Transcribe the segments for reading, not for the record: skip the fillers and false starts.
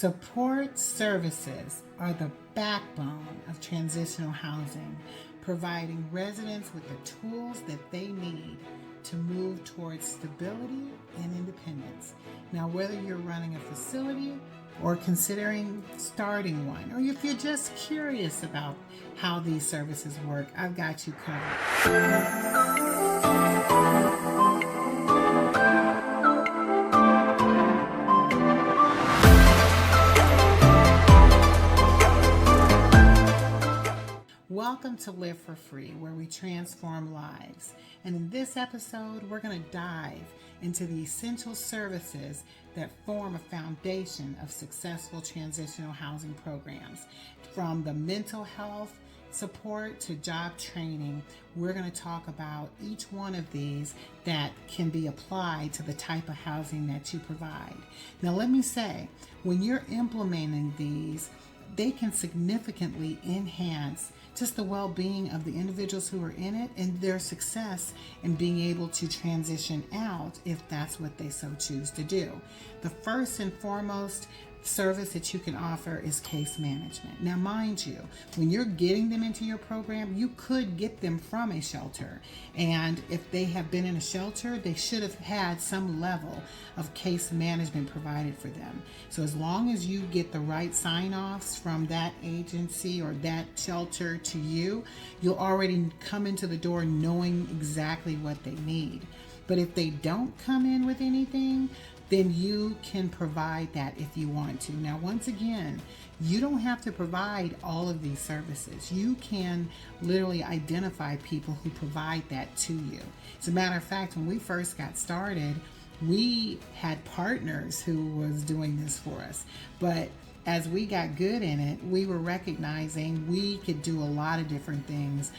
Support services are the backbone of transitional housing, providing residents with the tools that they need to move towards stability and independence. Now, whether you're running a facility or considering starting one, or if you're just curious about how these services work, I've got you covered. Welcome to Live for Free, where we transform lives. And in this episode, we're going to dive into the essential services that form a foundation of successful transitional housing programs. From the mental health support to job training, we're going to talk about each one of these that can be applied to the type of housing that you provide. Now, let me say, when you're implementing these, they can significantly enhance just the well-being of the individuals who are in it and their success in being able to transition out if that's what they so choose to do. The first and foremost service that you can offer is case management. Now, mind you, when you're getting them into your program, you could get them from a shelter. And if they have been in a shelter, they should have had some level of case management provided for them. So as long as you get the right sign-offs from that agency or that shelter to you, you'll already come into the door knowing exactly what they need. But if they don't come in with anything, then you can provide that if you want to. Now, once again, you don't have to provide all of these services. You can literally identify people who provide that to you. As a matter of fact, when we first got started, we had partners who was doing this for us. But as we got good in it, we were recognizing we could do a lot of different things.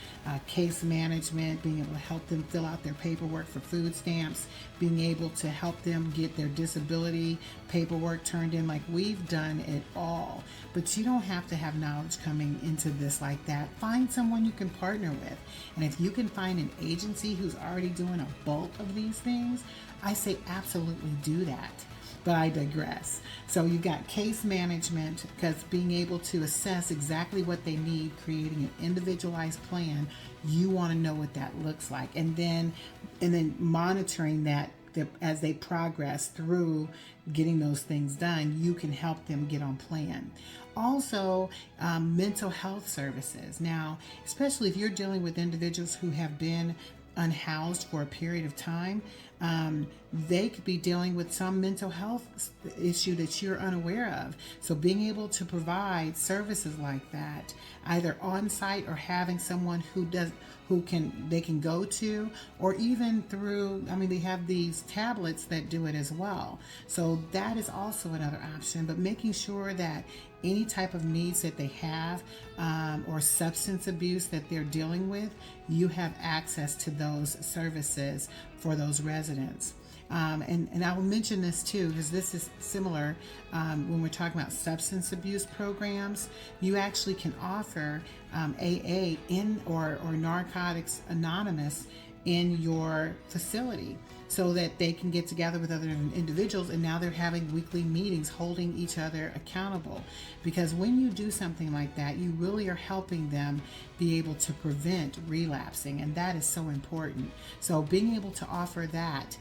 Case management, being able to help them fill out their paperwork for food stamps, being able to help them get their disability paperwork turned in. Like, we've done it all. But you don't have to have knowledge coming into this like that. Find someone you can partner with. And if you can find an agency who's already doing a bulk of these things, I say absolutely do that. But I digress. So you've got case management, because being able to assess exactly what they need, creating an individualized plan, you want to know what that looks like. And then monitoring that as they progress through getting those things done, you can help them get on plan. Also, mental health services. Now, especially if you're dealing with individuals who have been unhoused for a period of time, they could be dealing with some mental health issue that you're unaware of. So being able to provide services like that, either on site or having someone they can go to, or even through, they have these tablets that do it as well. So that is also another option, but making sure that any type of needs that they have, or substance abuse that they're dealing with, you have access to those services for those residents. And I will mention this too, because this is similar when we're talking about substance abuse programs. You actually can offer AA or Narcotics Anonymous in your facility, so that they can get together with other individuals, and now they're having weekly meetings holding each other accountable. Because when you do something like that, you really are helping them be able to prevent relapsing, and that is so important. So being able to offer that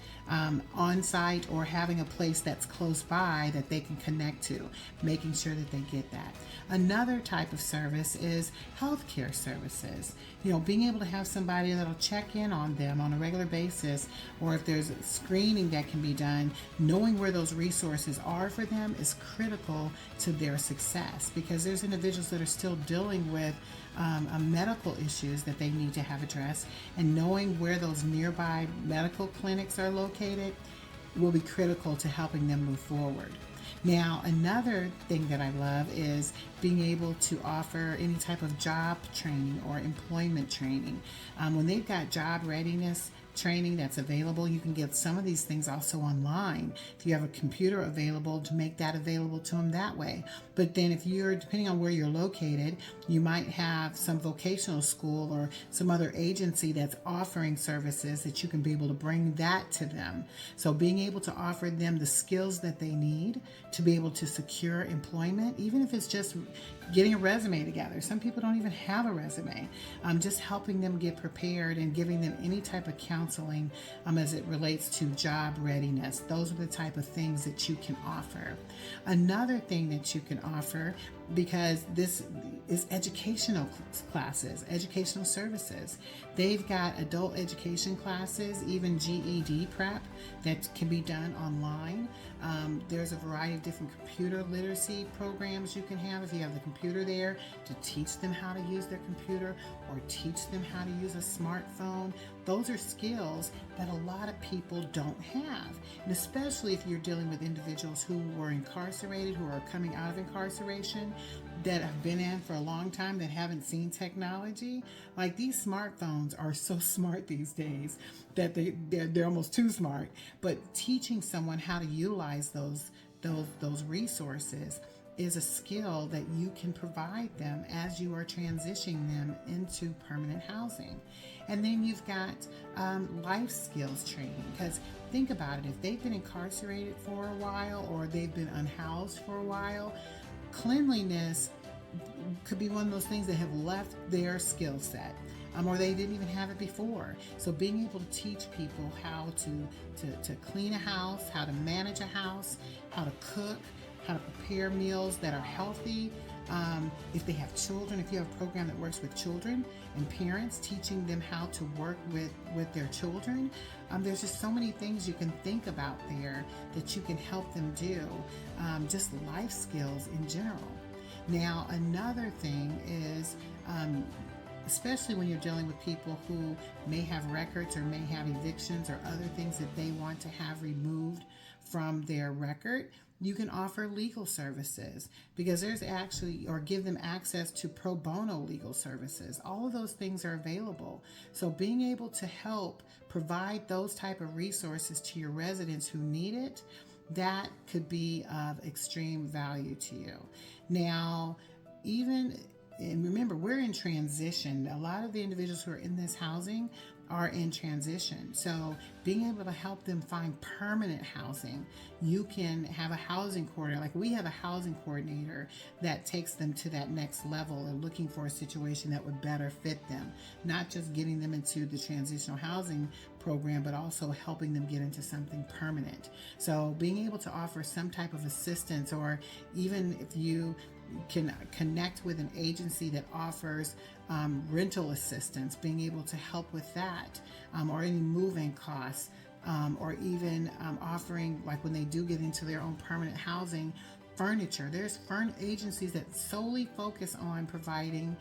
on site, or having a place that's close by that they can connect to, making sure that they get that. Another type of service is healthcare services. Being able to have somebody that'll check in on them on a regular basis, or if there's screening that can be done, knowing where those resources are for them is critical to their success, because there's individuals that are still dealing with medical issues that they need to have addressed, and knowing where those nearby medical clinics are located will be critical to helping them move forward. Now, another thing that I love is being able to offer any type of job training or employment training. When they've got job readiness training that's available. You can get some of these things also online. If you have a computer available, to make that available to them that way. But then if you're, depending on where you're located, you might have some vocational school or some other agency that's offering services that you can be able to bring that to them. So being able to offer them the skills that they need to be able to secure employment, even if it's just getting a resume together. Some people don't even have a resume. Just helping them get prepared and giving them any type of counseling as it relates to job readiness. Those are the type of things that you can offer. Another thing that you can offer, because this is educational classes, educational services. They've got adult education classes, even GED prep that can be done online. There's a variety of different computer literacy programs you can have if you have the computer there, to teach them how to use their computer or teach them how to use a smartphone. Those are skills that a lot of people don't have. And especially if you're dealing with individuals who were incarcerated, who are coming out of incarceration, that have been in for a long time, that haven't seen technology. Like, these smartphones are so smart these days that they're almost too smart. But teaching someone how to utilize those resources is a skill that you can provide them as you are transitioning them into permanent housing. And then you've got life skills training, because think about it, if they've been incarcerated for a while or they've been unhoused for a while, cleanliness could be one of those things that have left their skill set. Or they didn't even have it before. So being able to teach people how to clean a house, how to manage a house, how to cook, how to prepare meals that are healthy. If they have children, if you have a program that works with children and parents, teaching them how to work with their children. There's just so many things you can think about there that you can help them do, just life skills in general. Now, another thing is, especially when you're dealing with people who may have records or may have evictions or other things that they want to have removed from their record, you can offer legal services, because there's actually, or give them access to pro bono legal services. All of those things are available. So being able to help provide those type of resources to your residents who need it, that could be of extreme value to you. Now, and remember, we're in transition. A lot of the individuals who are in this housing are in transition. So being able to help them find permanent housing, you can have a housing coordinator. Like, we have a housing coordinator that takes them to that next level and looking for a situation that would better fit them. Not just getting them into the transitional housing program, but also helping them get into something permanent. So being able to offer some type of assistance, or even if you can connect with an agency that offers rental assistance, being able to help with that, or any moving costs, or even offering, like when they do get into their own permanent housing, furniture. There's agencies that solely focus on providing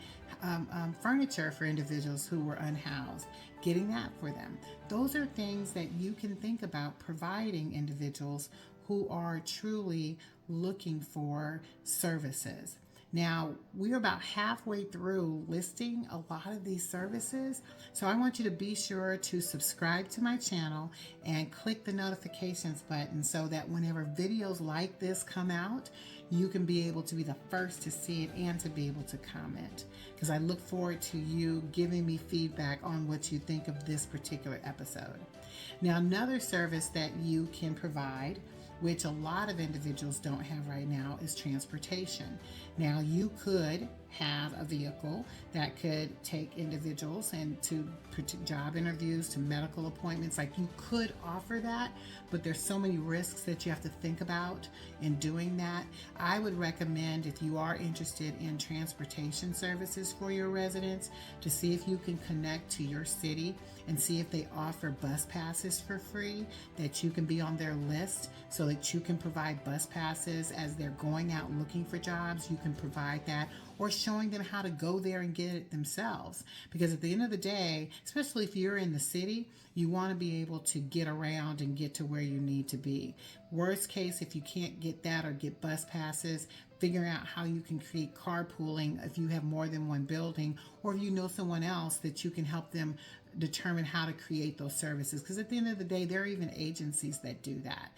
furniture for individuals who were unhoused, getting that for them. Those are things that you can think about providing individuals who are truly looking for services. Now, we're about halfway through listing a lot of these services, so I want you to be sure to subscribe to my channel and click the notifications button so that whenever videos like this come out, you can be able to be the first to see it and to be able to comment, because I look forward to you giving me feedback on what you think of this particular episode. Now, another service that you can provide, which a lot of individuals don't have right now, is transportation. Now, you could have a vehicle that could take individuals and to job interviews, to medical appointments. Like, you could offer that, but there's so many risks that you have to think about in doing that. I would recommend, if you are interested in transportation services for your residents, to see if you can connect to your city and see if they offer bus passes for free, that you can be on their list so that you can provide bus passes as they're going out looking for jobs. You can provide that, or showing them how to go there and get it themselves. Because at the end of the day, especially if you're in the city, you want to be able to get around and get to where you need to be. Worst case, if you can't get that or get bus passes, figuring out how you can create carpooling if you have more than one building, or if you know someone else that you can help them determine how to create those services, because at the end of the day there are even agencies that do that,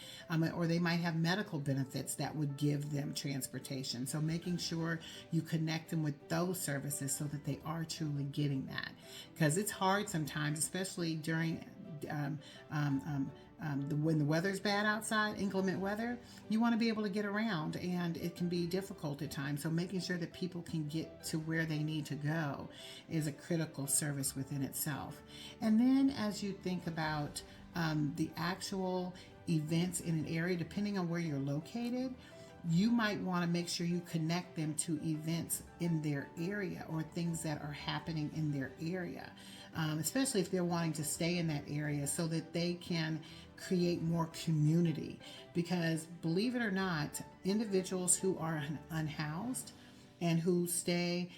or they might have medical benefits that would give them transportation. So making sure you connect them with those services so that they are truly getting that, because it's hard sometimes, especially during when the weather's bad outside, inclement weather, you want to be able to get around, and it can be difficult at times. So making sure that people can get to where they need to go is a critical service within itself. And then as you think about the actual events in an area, depending on where you're located, you might want to make sure you connect them to events in their area or things that are happening in their area, especially if they're wanting to stay in that area, so that they can create more community. Because believe it or not, individuals who are unhoused and who stay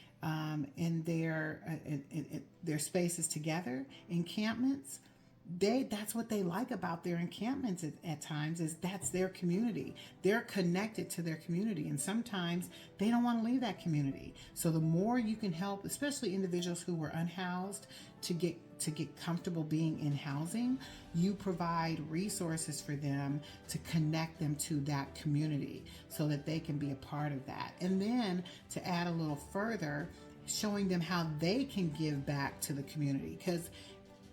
in their spaces together, encampments, that's what they like about their encampments at times, is that's their community. They're connected to their community, and sometimes they don't want to leave that community. So the more you can help, especially individuals who were unhoused, to get comfortable being in housing, you provide resources for them to connect them to that community so that they can be a part of that. And then to add a little further, showing them how they can give back to the community, because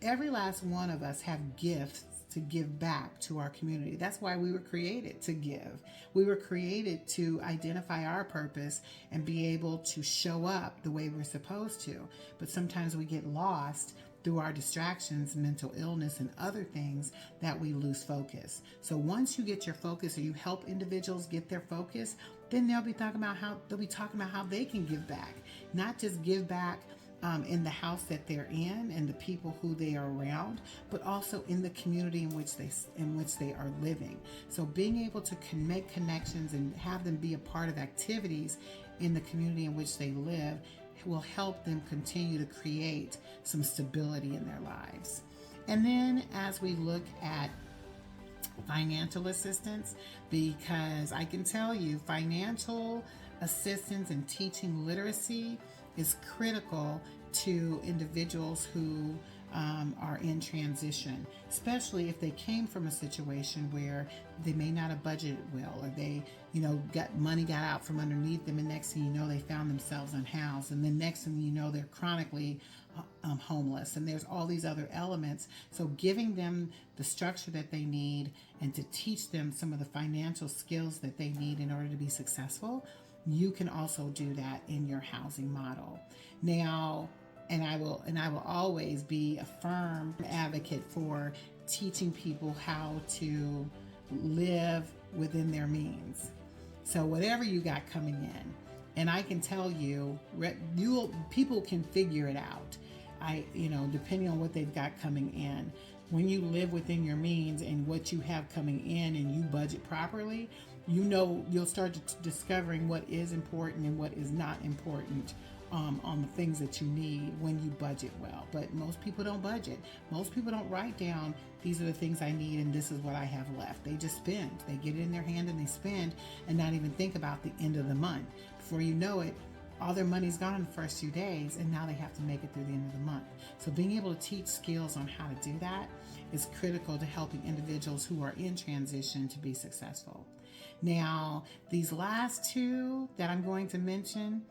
every last one of us have gifts to give back to our community. That's why we were created, to give. We were created to identify our purpose and be able to show up the way we're supposed to. But sometimes we get lost through our distractions, mental illness, and other things, that we lose focus. So once you get your focus, or you help individuals get their focus, then they'll be talking about how they can give back. Not just give back in the house that they're in and the people who they are around, but also in the community in which they are living. So being able to make connections and have them be a part of activities in the community in which they live will help them continue to create some stability in their lives. And then as we look at financial assistance, because I can tell you financial assistance and teaching literacy is critical to individuals who are in transition, especially if they came from a situation where they may not have budgeted well, or they, got out from underneath them, and next thing you know, they found themselves unhoused, and then next thing you know, they're chronically homeless, and there's all these other elements. So giving them the structure that they need, and to teach them some of the financial skills that they need in order to be successful, you can also do that in your housing model. Now, and I will always be a firm advocate for teaching people how to live within their means. So whatever you got coming in, and I can tell you, people can figure it out. Depending on what they've got coming in, when you live within your means and what you have coming in, and you budget properly, you'll start discovering what is important and what is not important on the things that you need when you budget well. But most people don't budget. Most people don't write down, these are the things I need and this is what I have left. They just spend. They get it in their hand and they spend, and not even think about the end of the month. Before you know it, all their money's gone in the first few days, and now they have to make it through the end of the month. So being able to teach skills on how to do that is critical to helping individuals who are in transition to be successful. Now, these last two that I'm going to mention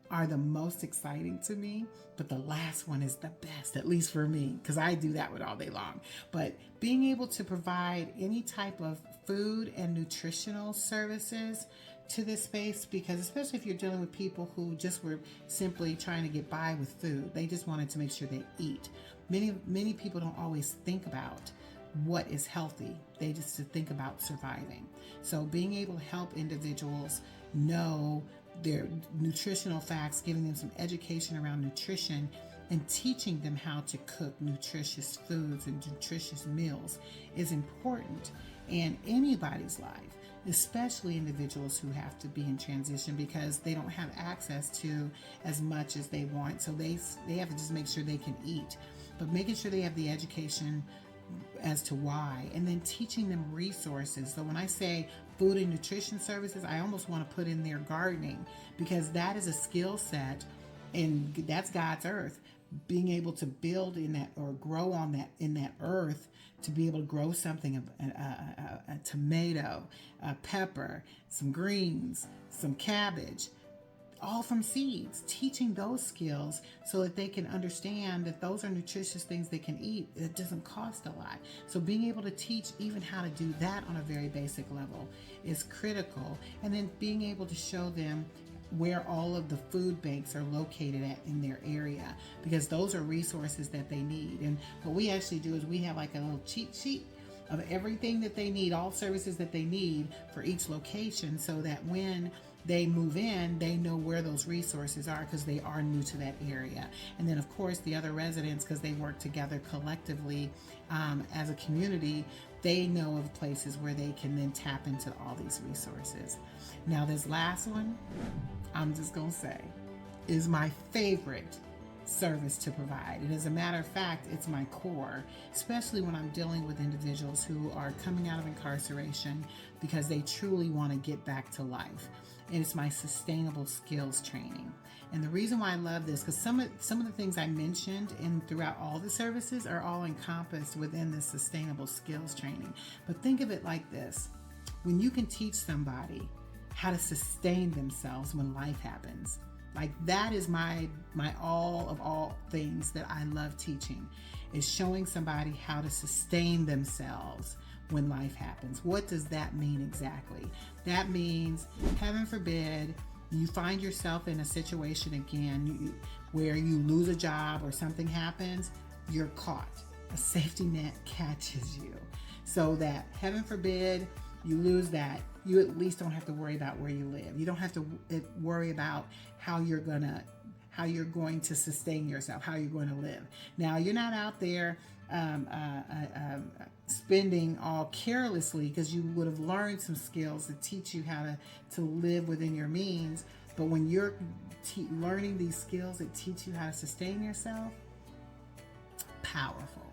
are the most exciting to me, but the last one is the best, at least for me, because I do that one all day long. But being able to provide any type of food and nutritional services to this space, because especially if you're dealing with people who just were simply trying to get by with food, they just wanted to make sure they eat. Many people don't always think about what is healthy. They just think about surviving. So being able to help individuals know their nutritional facts, giving them some education around nutrition, and teaching them how to cook nutritious foods and nutritious meals is important in anybody's life, especially individuals who have to be in transition, because they don't have access to as much as they want. So they have to just make sure they can eat, but making sure they have the education as to why, and then teaching them resources. So when I say food and nutrition services, I almost want to put in there gardening, because that is a skill set, and that's God's earth. being able to build in that or grow on that in that earth, to be able to grow something, a tomato, a pepper, some greens, some cabbage, all from seeds, teaching those skills so that they can understand that those are nutritious things they can eat. It doesn't cost a lot. So being able to teach even how to do that on a very basic level is critical. And then being able to show them where all of the food banks are located at in their area, because those are resources that they need. And what we actually do is we have like a little cheat sheet of everything that they need, all services that they need for each location, so that when they move in, they know where those resources are because they are new to that area. And then, of course, the other residents, because they work together collectively as a community, they know of places where they can then tap into all these resources. Now, this last one, I'm just going to say, is my favorite service to provide. And as a matter of fact, it's my core, especially when I'm dealing with individuals who are coming out of incarceration because they truly want to get back to life. And it's my sustainable skills training. And the reason why I love this, because some of the things I mentioned and throughout all the services are all encompassed within this sustainable skills training. But think of it like this: when you can teach somebody how to sustain themselves when life happens, like that is my all of all things that I love teaching, is showing somebody how to sustain themselves when life happens. What does that mean exactly? That means, heaven forbid, you find yourself in a situation again where you lose a job or something happens, you're caught. A safety net catches you, so that, heaven forbid, you lose that, you at least don't have to worry about where you live. You don't have to worry about how you're going to sustain yourself, how you're going to live. Now, you're not out there spending all carelessly, because you would have learned some skills to teach you how to live within your means. But when you're learning these skills that teach you how to sustain yourself, powerful.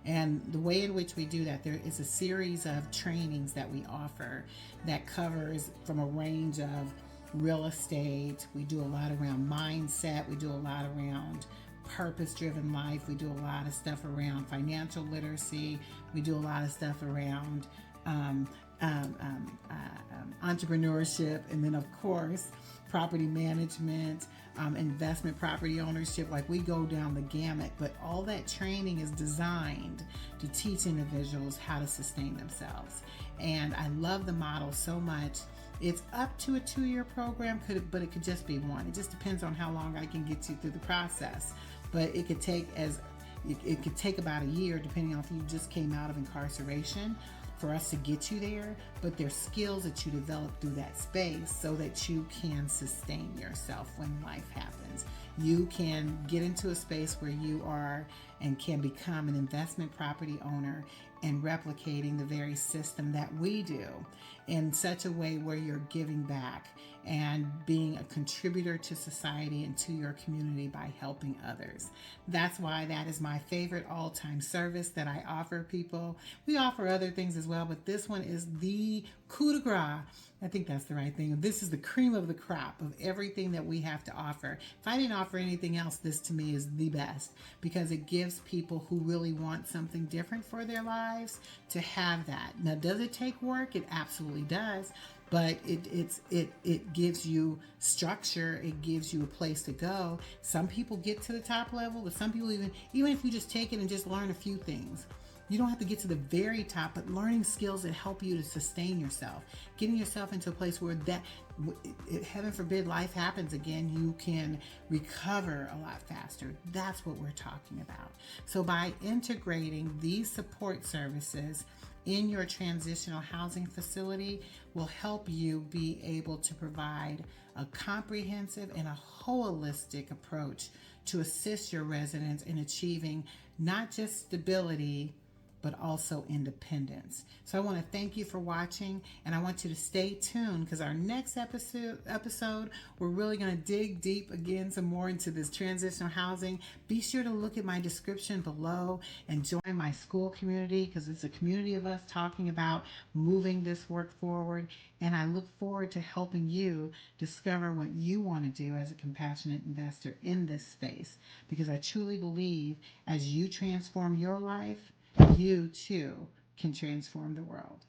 And the way in which we do that, there is a series of trainings that we offer that covers from a range of real estate. We do a lot around mindset. We do a lot around purpose-driven life. We do a lot of stuff around financial literacy. We do a lot of stuff around entrepreneurship, and then, of course, property management, investment property ownership. Like, we go down the gamut, but all that training is designed to teach individuals how to sustain themselves. And I love the model so much. It's up to a 2-year program, but it could just be one. It just depends on how long I can get you through the process. But it could take about a year, depending on if you just came out of incarceration, for us to get you there. But there's skills that you develop through that space so that you can sustain yourself when life happens. You can get into a space where you are and can become an investment property owner and replicating the very system that we do in such a way where you're giving back and being a contributor to society and to your community by helping others. That's why that is my favorite all-time service that I offer people. We offer other things as well, but this one is the coup de grace. I think that's the right thing. This is the cream of the crop of everything that we have to offer. If I didn't offer anything else, this to me is the best, because it gives people who really want something different for their lives to have that. Now, does it take work? It absolutely does. But it gives you structure. It gives you a place to go. Some people get to the top level, but some people even if you just take it and just learn a few things, you don't have to get to the very top, but learning skills that help you to sustain yourself, getting yourself into a place where that, heaven forbid, life happens again, you can recover a lot faster. That's what we're talking about. So by integrating these support services in your transitional housing facility will help you be able to provide a comprehensive and a holistic approach to assist your residents in achieving not just stability, but also independence. So I want to thank you for watching, and I want you to stay tuned because our next episode we're really going to dig deep again some more into this transitional housing. Be sure to look at my description below and join my school community because it's a community of us talking about moving this work forward. And I look forward to helping you discover what you want to do as a compassionate investor in this space, because I truly believe as you transform your life, you too can transform the world.